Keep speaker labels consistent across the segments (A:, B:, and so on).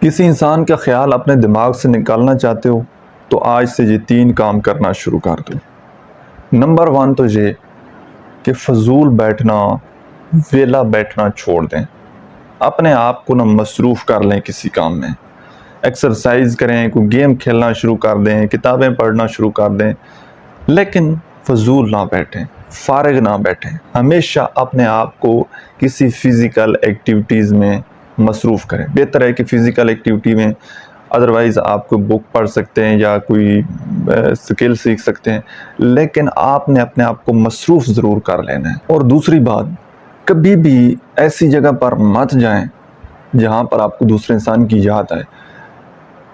A: کسی انسان کا خیال اپنے دماغ سے نکالنا چاہتے ہو تو آج سے یہ 3 کام کرنا شروع کر دو۔ نمبر 1 تو یہ کہ فضول بیٹھنا، ویلا بیٹھنا چھوڑ دیں۔ اپنے آپ کو مصروف کر لیں کسی کام میں، ایکسرسائز کریں، کوئی گیم کھیلنا شروع کر دیں، کتابیں پڑھنا شروع کر دیں، لیکن فضول نہ بیٹھیں، فارغ نہ بیٹھیں۔ ہمیشہ اپنے آپ کو کسی فزیکل ایکٹیویٹیز میں مصروف کریں۔ بہتر ہے کہ فزیکل ایکٹیویٹی میں ادروائز آپ کوئی بک پڑھ سکتے ہیں یا کوئی سکل سیکھ سکتے ہیں، لیکن آپ نے اپنے آپ کو مصروف ضرور کر لینا ہے۔ اور دوسری بات، کبھی بھی ایسی جگہ پر مت جائیں جہاں پر آپ کو دوسرے انسان کی یاد آئے۔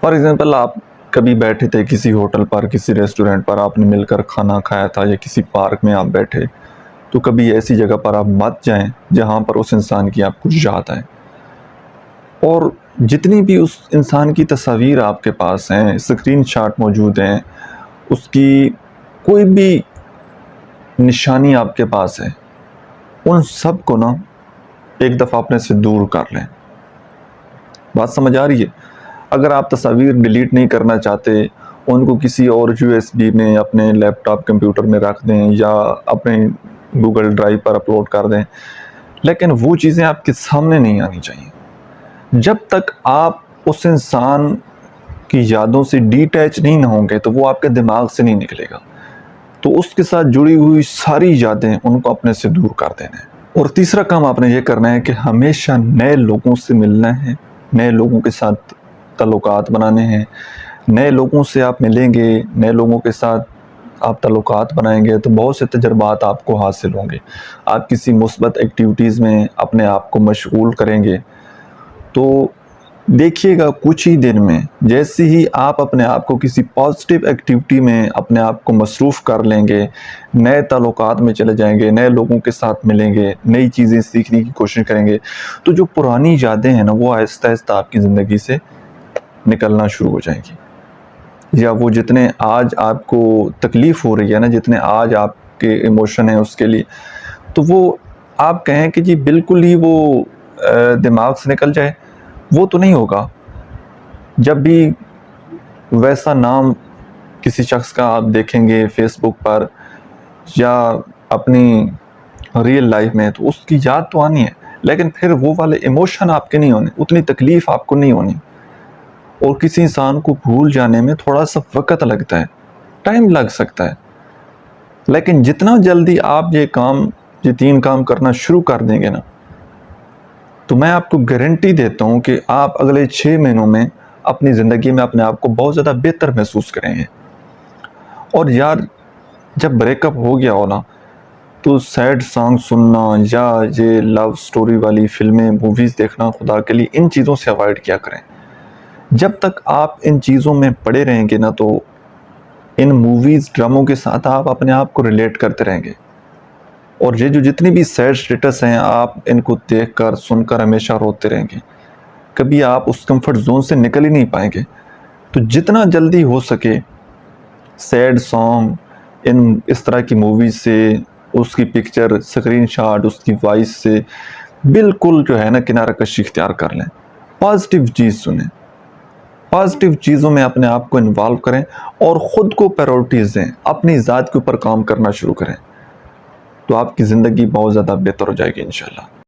A: فار ایگزامپل، آپ کبھی بیٹھے تھے کسی ہوٹل پر، کسی ریسٹورنٹ پر، آپ نے مل کر کھانا کھایا تھا، یا کسی پارک میں آپ بیٹھے، تو کبھی ایسی جگہ پر آپ مت جائیں جہاں پر اس انسان کی آپ کو یاد آئے۔ اور جتنی بھی اس انسان کی تصاویر آپ کے پاس ہیں، اسکرین شاٹ موجود ہیں، اس کی کوئی بھی نشانی آپ کے پاس ہے، ان سب کو ایک دفعہ اپنے سے دور کر لیں۔ بات سمجھ آ رہی ہے؟ اگر آپ تصاویر ڈیلیٹ نہیں کرنا چاہتے، ان کو کسی اور USB میں اپنے لیپ ٹاپ کمپیوٹر میں رکھ دیں یا اپنے گوگل ڈرائیو پر اپلوڈ کر دیں، لیکن وہ چیزیں آپ کے سامنے نہیں آنی چاہیے۔ جب تک آپ اس انسان کی یادوں سے ڈیٹیچ نہیں ہوں گے تو وہ آپ کے دماغ سے نہیں نکلے گا۔ تو اس کے ساتھ جڑی ہوئی ساری یادیں ان کو اپنے سے دور کر دینا ہے۔ اور تیسرا کام آپ نے یہ کرنا ہے کہ ہمیشہ نئے لوگوں سے ملنا ہے، نئے لوگوں کے ساتھ تعلقات بنانے ہیں۔ نئے لوگوں سے آپ ملیں گے، نئے لوگوں کے ساتھ آپ تعلقات بنائیں گے تو بہت سے تجربات آپ کو حاصل ہوں گے۔ آپ کسی مثبت ایکٹیویٹیز میں اپنے آپ کو مشغول کریں گے تو دیکھیے گا کچھ ہی دن میں جیسے ہی آپ اپنے آپ کو کسی پازیٹیو ایکٹیویٹی میں اپنے آپ کو مصروف کر لیں گے، نئے تعلقات میں چلے جائیں گے، نئے لوگوں کے ساتھ ملیں گے، نئی چیزیں سیکھنے کی کوشش کریں گے، تو جو پرانی یادیں ہیں وہ آہستہ آہستہ آپ کی زندگی سے نکلنا شروع ہو جائیں گی۔ یا وہ جتنے آج آپ کو تکلیف ہو رہی ہے جتنے آج آپ کے ایموشن ہیں اس کے لیے، تو وہ آپ کہیں کہ جی بالکل ہی وہ دماغ سے نکل جائے، وہ تو نہیں ہوگا۔ جب بھی ویسا نام کسی شخص کا آپ دیکھیں گے فیس بک پر یا اپنی ریئل لائف میں، تو اس کی یاد تو آنی ہے، لیکن پھر وہ والے ایموشن آپ کے نہیں ہونے، اتنی تکلیف آپ کو نہیں ہونی۔ اور کسی انسان کو بھول جانے میں تھوڑا سا وقت لگتا ہے، ٹائم لگ سکتا ہے، لیکن جتنا جلدی آپ یہ 3 کام کرنا شروع کر دیں گے تو میں آپ کو گارنٹی دیتا ہوں کہ آپ اگلے 6 مہینوں میں اپنی زندگی میں اپنے آپ کو بہت زیادہ بہتر محسوس کریں گے۔ اور یار، جب بریک اپ ہو گیا ہو تو سیڈ سانگ سننا یا یہ لو سٹوری والی فلمیں، موویز دیکھنا، خدا کے لیے ان چیزوں سے اوائڈ کیا کریں۔ جب تک آپ ان چیزوں میں پڑے رہیں گے تو ان موویز، ڈراموں کے ساتھ آپ اپنے آپ کو ریلیٹ کرتے رہیں گے، اور یہ جو جتنی بھی سیڈ سٹیٹس ہیں آپ ان کو دیکھ کر سن کر ہمیشہ روتے رہیں گے، کبھی آپ اس کمفرٹ زون سے نکل ہی نہیں پائیں گے۔ تو جتنا جلدی ہو سکے سیڈ سانگ، اس طرح کی موویز سے، اس کی پکچر، اسکرین شاٹ، اس کی وائس سے بالکل کنارہ کشی اختیار کر لیں۔ پازیٹیو چیز سنیں، پازیٹیو چیزوں میں اپنے آپ کو انوالو کریں اور خود کو پرائورٹیز دیں، اپنی ذات کے اوپر کام کرنا شروع کریں، تو آپ کی زندگی بہت زیادہ بہتر ہو جائے گی انشاءاللہ۔